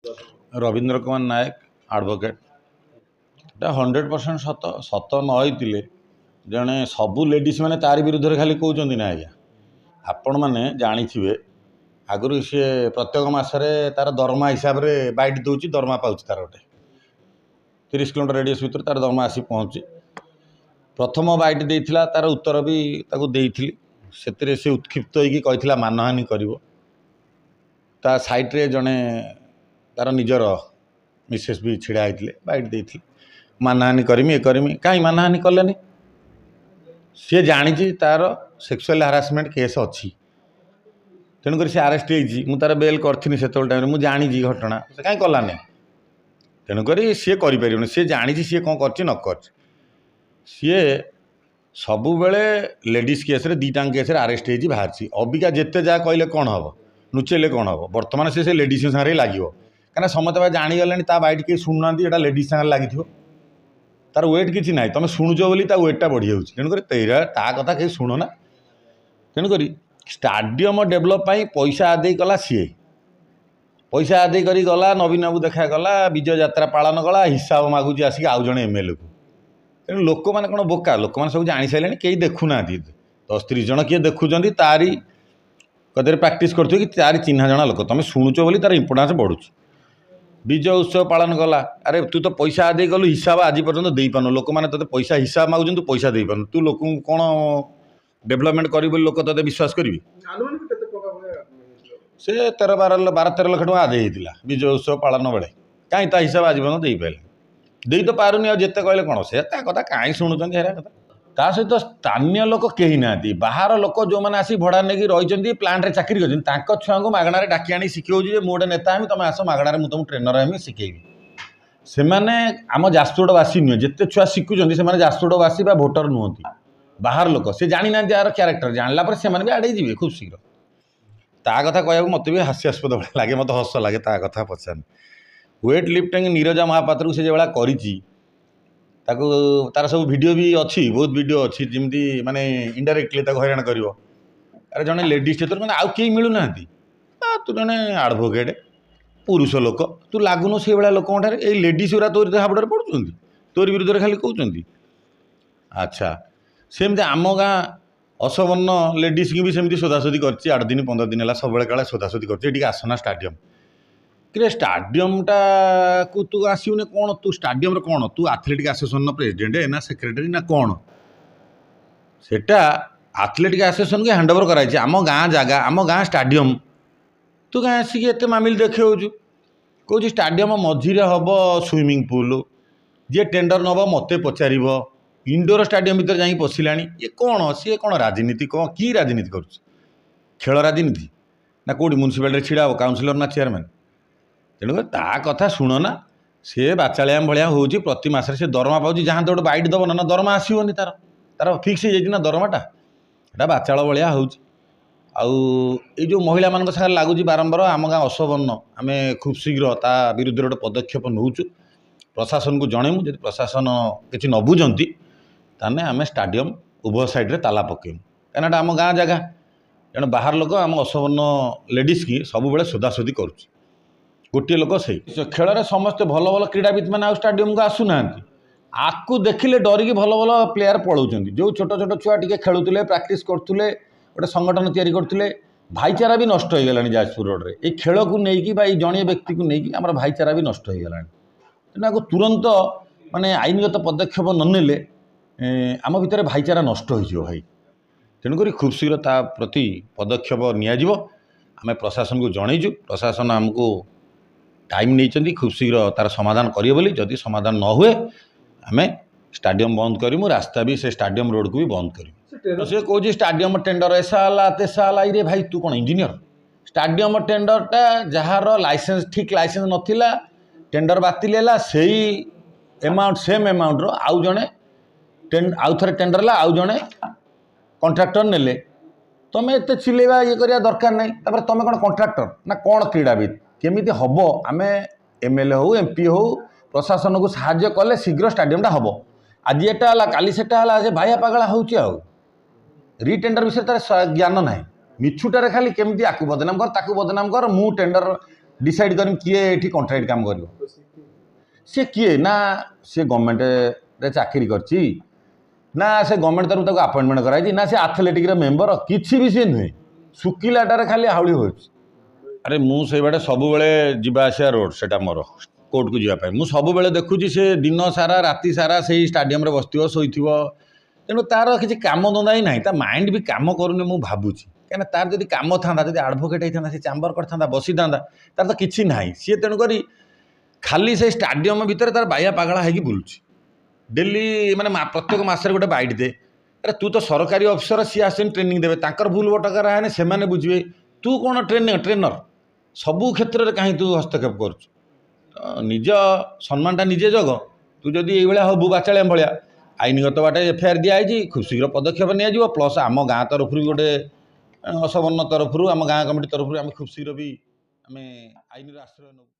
Ravindra Kumar Nayak advocate एटा 100% सत सत नई जड़े सबू लेडीज मैंने तार विरुद्ध खाली कहते ना आज्ञा आपण मैंने जाथे आगु सी प्रत्येक मसरे तार दरमा हिसाब से बैट दूसरी दरमा पाँच तार गोटे 30 किलोमीटर रेडियस भितर तार दरमा आसी पहुँची प्रथम बैट देता तार उत्तर भी देती से उत्क्षिप्त होता मानहानि कर सैड्रे जड़े तार निजर मिसेस भी छिड़ा होते बैट देती मानहानि करमी ये करमी कहीं मानहानि कले सी जानी तार सेक्सुअल हारासमेंट केस अच्छी तेणुक सी आरेस्ट तार बेल करी से टाइम मुझे जानी घटना से कहीं कलानी तेणुक सी कर सी जानी सी कौन कर सी सबु बेले लेडीज केस दीटा केस आरेस्ट हो बाहर अबिका जिते जहाँ कहले कौन हम नुचेले कौन हम बर्तमान से लेडीज सागर लगे कहीं समस्त जाणीगले बैठ के शुणुना यहाँ लेडीज सागर लगी तार वेट किसी ना तुम शुणुच बोली वेटा बढ़ी जाऊँगी तेणुक ता कथा कहीं शुणुना तेणुक स्टाडियम डेभलप पैसा आदे कला सी पैसा आदे कर गला नवीन बाबू देखा गला विजय यात्रा पालन कला हिसाब मागुच आसिक आउ जड़े एमएलए को तेणु लोक मैंने कौन बोका लोक मैंने सब जानी सारे कहीं देखुना 10-30 जन किए देखुं तारी कदे प्राक्ट कर तारी चिन्ह जना लोक तुम शुणुच बोली तार इंपोर्टान्स बढ़ुची विजय उत्सव पालन कला अरे तू तो पैसा आदे कलु हिसाब आज पर्यटन दे पारन लोक मैंने ते पैसा हिसाब मागुन तू पैसा दे पारन तू लोक कौन डेभलपमेंट कर लोक ते विश्वास करेंगे से 12-13 लाख टका आदे होता विजय उत्सव पालन बेले कहीं हिसाब आज पर्यटन दे पारे दे तो पारुनि जिते कहले कौन से कथा कहीं शुणुंट हेरा कथा ता सहित स्थानीय लोक कहीं ना बाहर लोक जो मैंने आसी भड़ा नहीं रही प्लांट चाकरी कर छुआ को मागणार डाकी आनी शिखेजी मुझे नेता हमी तुम आस मागणार मुझे तुमको ट्रेनर हमी शिखेबी से मैंने आम जाजपुरवासी नुहे जिते छुआ शिखुं से जाजपुरवासी भोटर नुहति बाहर लोक से जानी ना यार क्यारेक्टर जानला से भी आड़े जी खूब शीघ्र ता कथा कह मत भी हास्यास्पद लगे मत हस लगे ता कथा पचार वेट लिफ्टिंग नीरजा महापात्र को से जो भाया तार सब वीडियो भी अच्छी बहुत वीडियो अच्छी जमी माने इनडायरेक्टली हैरान कर अरे जड़े लेडीज तो मैंने आउ कहीं मिलूना तू जड़े आडभोकेट पुरुष लोक तू लगुन से भाया लोक ये लेडीज गुरा तोर हाबुड़े पड़ुं तोर विरुद्ध खाली कहते अच्छा सेमती आम गाँ असवर्ण लेडीज की भी सेमती सोधासोधी कर 8 दिन 15 दिन है सब काले सोधासोधी कर आसना स्टाडियम कि स्टाडियमटा को तू आसने कौन तू स्टाडियम कौन तू एथलेटिक एसोसिएशन प्रेसिडेंट ना सेक्रेटरी ना कौन सेटा एथलेटिक एसोसिएशन के हैंड ओवर कराई आम गाँ जगह आम गाँ स्टाडियम तू क्या आसिक एत मामिल देखो कौन स्टाडियम मझीरे हम स्विमिंग पूल जी टेंडर नब मत पचार इंडोर स्टाडियम भर जा पशिला ये कौन सी कौन राजनीति कौन कि राजनीति कर खेल राजनीति ना कौटी म्यूनिसिपालिटी छिड़ा हो काउंसिलर ना चेयरमैन तेणुक ता कथा शुण ना सी बाचालिया भाया हो प्रति मसरे से दरमा पाँच जहाँ तो गोटे बैट दब ना दरमा आसोनी तार तार फिक्स हो दरमाटा एटा बाचाल भाया हो जो महिला मान सागर लगुच बारंबार आम गाँ असवर्ण आम खूब शीघ्र ता विरुद्ध गोटे पदक्षेप नौचु प्रशासन को जनइमु जब प्रशासन किसी न बुझंती ताने आम स्टाडियम उभय साइड्रे ताला पकेमु कहीं आम गाँ जगह तेणु बाहर लोक आम असवर्ण लेडीज की सब बेले सोधासोधी करुच्ची गोटे लोक से खेल में समस्ते भल भल क्रीड़ाविद मैंने स्टाडियम को आसूना आपको देखिले डरिकी भल भल प्लेयर पलाऊँ जो छोट छोट छुआ टे खेलुले प्राक्ट करुले गोटे संगठन तैयारी करते भाईचारा भी नष्ट हो गलानी जाजपुर रोड ये खेल को लेकिन जड़े व्यक्ति को लेकिन आम भाईचारा भी नष्ट हो गलानी तेना तुरंत माने आईनगत पदक्षेप ननेले आम भितर भाईचारा नष्ट हो भाई तेणुक खूब शीघ्र ता प्रति पदक्षेप नियाजिबो आम प्रशासन को जनईचु प्रशासन आमको टाइम नहीं खूब शीघ्र तार समाधान करिए बोली जदि समाधान न हुए आम स्टाडियम बंद करूँ रास्ता भी से स्टाडियम रोड को भी बंद करूँ से कौन स्टाडियम टेंडर ऐसा तेसा रे भाई तू कौन इंजीनियर स्टाडियम टेंडरटा जार लाइसेंस ठीक लाइसेंस नथिला टेंडर बातिल है से एमाउंट सेम एमाउंट आउ जड़े आउ थे टेंडर है आउ जड़े कंट्राक्टर नेले तुम एत चिलेवा ये करवा दरकार नहीं तुम कौन कंट्राक्टर ना कौन क्रीड़ाविद केमिति हम आम एमएलए हो एमपी हो प्रशासन को साहाय्य कले शीघ्र स्टाडियमटा हम आज एटा है काली सेटा है भाया पागला हो रिटेंडर विषय तार ज्ञान ना मिछुटारे खाली केमिति आकु बदनाम कर ताकु बदनाम कर मु टेंडर डिसाइड कर किए ये कंट्राक्ट काम कर सी किए ना सी गवर्नमेंट चाकरी करची ना से गवर्नमेंट तरफ ताको अपॉइंटमेंट कराई ना से एथलेटिक मेंबर किसी भी सी नुहे शुकिलाटार खाली हाउली हो अरे मुझे बाटे सब जावासिया रोड से मोर कोर्ट को जावाई मुझे सब देखुची से दिन सारा राति सारा से स्टाडियम बसो शोथ तेणु तार किसी कम धंदा ही ना माइंड भी कम करूनी मुझे भावुची क्या तार जब कम था आडभोकेट होता से चैम्बर करता बसी था तार तो किसी ना सी तेणुक खाली से स्टाडियम भितर तार बाया पागला है बुलूची डेली माने प्रत्येक मसरे गोटे बाइट दे अरे तू तो सरकारी अफिसर सी आस ट्रेनिंग देवे तांकर भूल बटकर है से बुझे तू कौन ट्रेनर सबू क्षेत्र में कहीं तू हस्तक्षेप कर निज सम्मानटा निजे जग तू जदि ये हबू बाचालिया भाया आईनगत बाटे एफआईआर दिखाई खूब शीघ्र पदक्षेप निया प्लस आम गाँ तरफ गोटे असबर्न तरफ आम गाँ कमिटी तरफ आम खूब शीघ्र भी आम आईन आश्रय नौ।